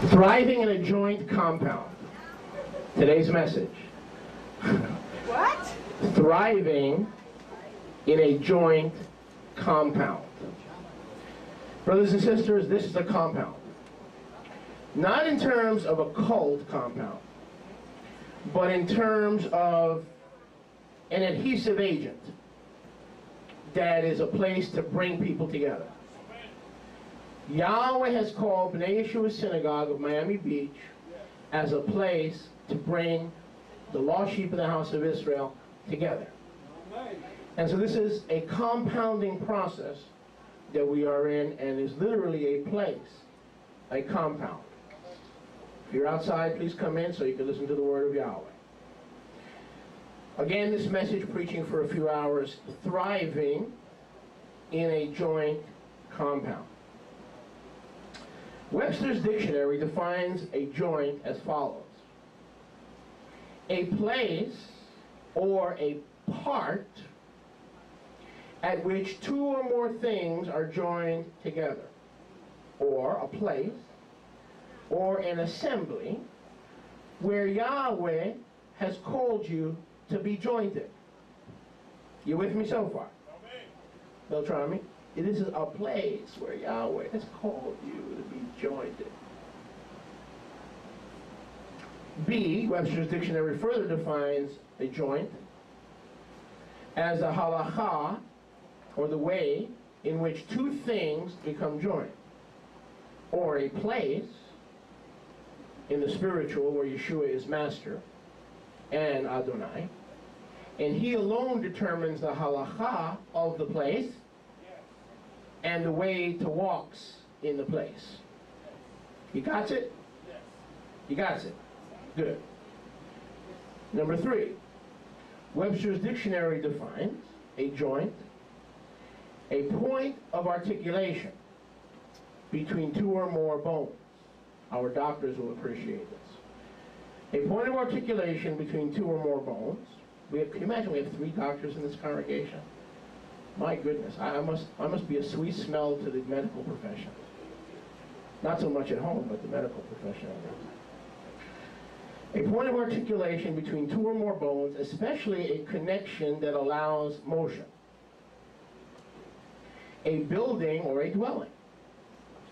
Thriving in a joint compound. Today's message. What? Thriving in a joint compound. Brothers and sisters, this is a compound. Not in terms of a cult compound, but in terms of an adhesive agent that is a place to bring people together. Yahweh has called B'nai Yeshua Synagogue of Miami Beach as a place to bring the lost sheep of the house of Israel together. And so this is a compounding process that we are in, and is literally a place, a compound. If you're outside, please come in so you can listen to the word of Yahweh. Again, this message preaching for a few hours, thriving in a joint compound. Webster's dictionary defines a joint as follows: a place or a part at which two or more things are joined together, or a place or an assembly where Yahweh has called you to be jointed. You with me so far? Beltrami? This is a place where Yahweh has called you to be jointed. B, Webster's dictionary further defines a joint as a halakha, or the way in which two things become joined, or a place in the spiritual where Yeshua is master and Adonai, and he alone determines the halakha of the place and the way to walks in the place. You got it? You got it? Good. Number 3, Webster's dictionary defines a joint, a point of articulation between two or more bones. Our doctors will appreciate this. A point of articulation between two or more bones. Can you imagine we have 3 doctors in this congregation? My goodness, I must be a sweet smell to the medical profession. Not so much at home, but the medical profession. A point of articulation between two or more bones, especially a connection that allows motion. A building or a dwelling.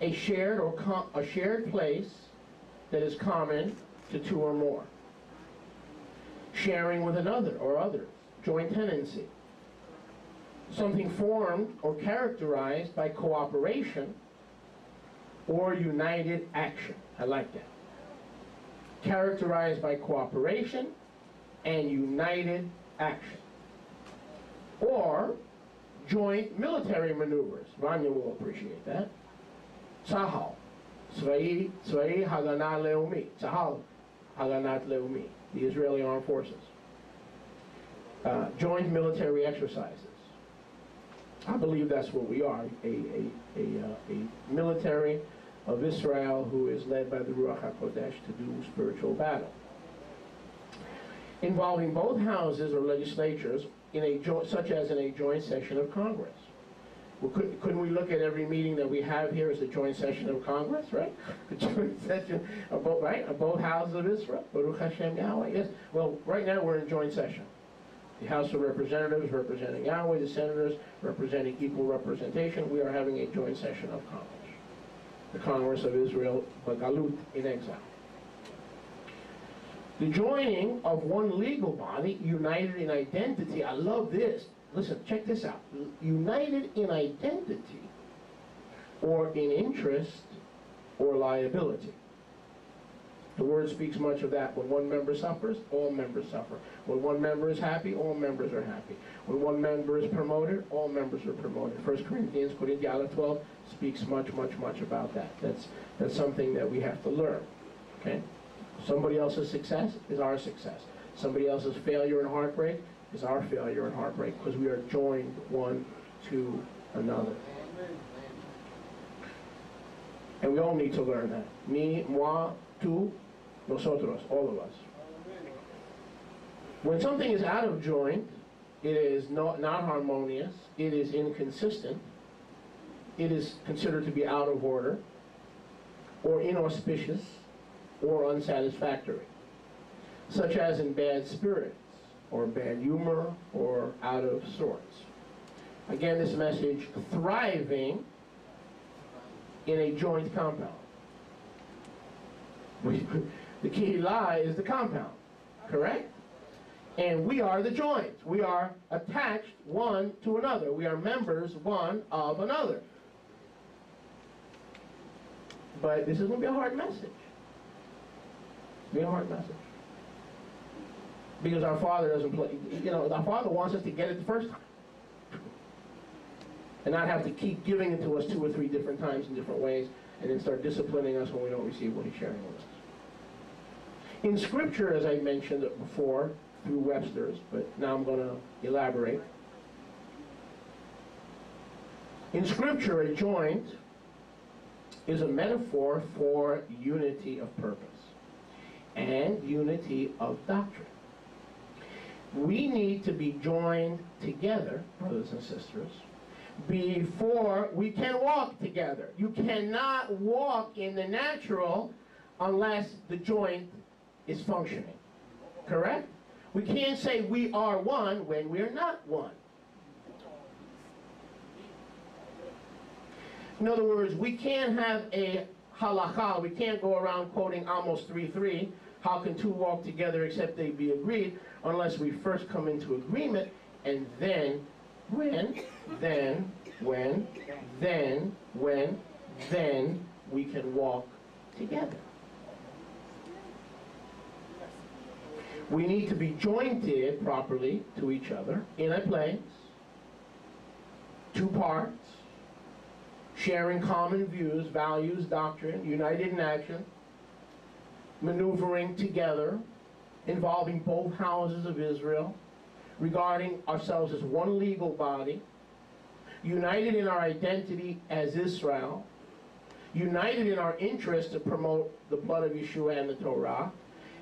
A shared place that is common to two or more. Sharing with another or others. Joint tenancy. Something formed or characterized by cooperation or united action. I like that. Characterized by cooperation and united action. Or joint military maneuvers. Vanya will appreciate that. Tzahal. Tzvai Haganah Leumi. Tzahal Haganat Leumi. The Israeli Armed Forces. Joint military exercises. I believe that's what we are, a military of Israel who is led by the Ruach HaKodesh to do spiritual battle. Involving both houses or legislatures, such as in a joint session of Congress. Well, couldn't we look at every meeting that we have here as a joint session of Congress, right? A joint session of both, right? Of both houses of Israel. Baruch Hashem Yahweh, yes. Well, right now we're in joint session. The House of Representatives representing Yahweh, the Senators representing equal representation. We are having a joint session of Congress. The Congress of Israel, Bagalut, in exile. The joining of one legal body, united in identity. I love this. Listen, check this out. United in identity, or in interest, or liability. The word speaks much of that. When one member suffers, all members suffer. When one member is happy, all members are happy. When one member is promoted, all members are promoted. 1 Corinthians 12 speaks much about that. That's something that we have to learn. Okay? Somebody else's success is our success. Somebody else's failure and heartbreak is our failure and heartbreak, because we are joined one to another. And we all need to learn that. Me, moi, tú, nosotros, all of us. When something is out of joint, it is not harmonious, it is inconsistent, it is considered to be out of order, or inauspicious, or unsatisfactory, such as in bad spirits, or bad humor, or out of sorts. Again, this message, thriving in a joint compound. The Kehillah is the compound, correct? And we are the joints. We are attached one to another. We are members one of another. But this is going to be a hard message. It's going to be a hard message. Because our Father doesn't play, our Father wants us to get it the first time. And not have to keep giving it to us 2 or 3 different times in different ways, and then start disciplining us when we don't receive what He's sharing with us. In Scripture, as I mentioned before, through Webster's, but now I'm going to elaborate. In Scripture, a joint is a metaphor for unity of purpose and unity of doctrine. We need to be joined together, brothers and sisters, before we can walk together. You cannot walk in the natural unless the joint is functioning. Correct? We can't say we are one when we're not one. In other words, we can't have a halakha. We can't go around quoting Amos 3:3. How can two walk together except they be agreed? Unless we first come into agreement, and then then we can walk together. We need to be jointed properly to each other in a place, 2 parts, sharing common views, values, doctrine, united in action, maneuvering together, involving both houses of Israel, regarding ourselves as one legal body, united in our identity as Israel, united in our interest to promote the blood of Yeshua and the Torah,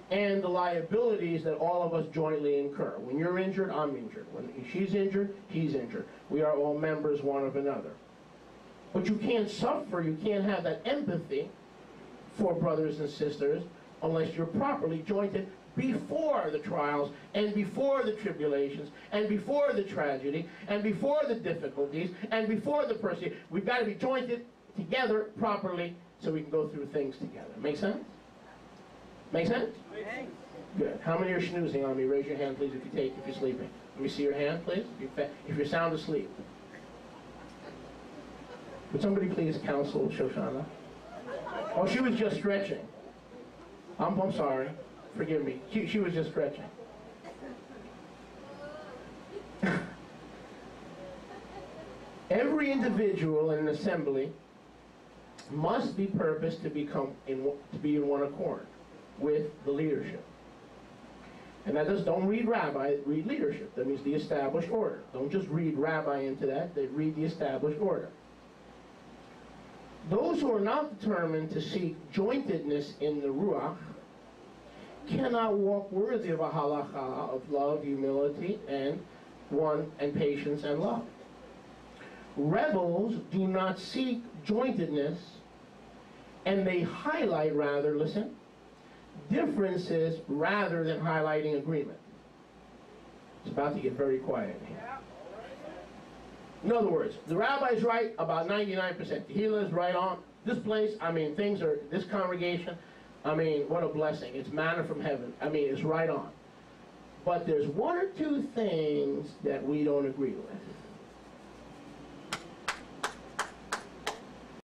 and the liabilities that all of us jointly incur. When you're injured, I'm injured. When she's injured, he's injured. We are all members one of another. But you can't suffer, you can't have that empathy for brothers and sisters unless you're properly jointed before the trials, and before the tribulations, and before the tragedy, and before the difficulties, and before the persecution. We've got to be jointed together properly so we can go through things together. Make sense? Make sense? Good. How many are snoozing on me? Raise your hand, please, if you're sleeping. Let me see your hand, please, if you're sound asleep. Would somebody please counsel Shoshana? Oh, she was just stretching. I'm sorry. Forgive me. She was just stretching. Every individual in an assembly must be purposed to be in one accord with the leadership. And that does, don't read rabbi, read leadership. That means the established order. Don't just read rabbi into that, they read the established order. Those who are not determined to seek jointedness in the Ruach cannot walk worthy of a halakha of love, humility, and patience and love. Rebels do not seek jointedness, and they highlight rather, listen, differences rather than highlighting agreement. It's about to get very quiet in here. In other words, the rabbi's right about 99%. Kehillah is right on. This place, this congregation, what a blessing. It's manna from heaven. It's right on. But there's 1 or 2 things that we don't agree with.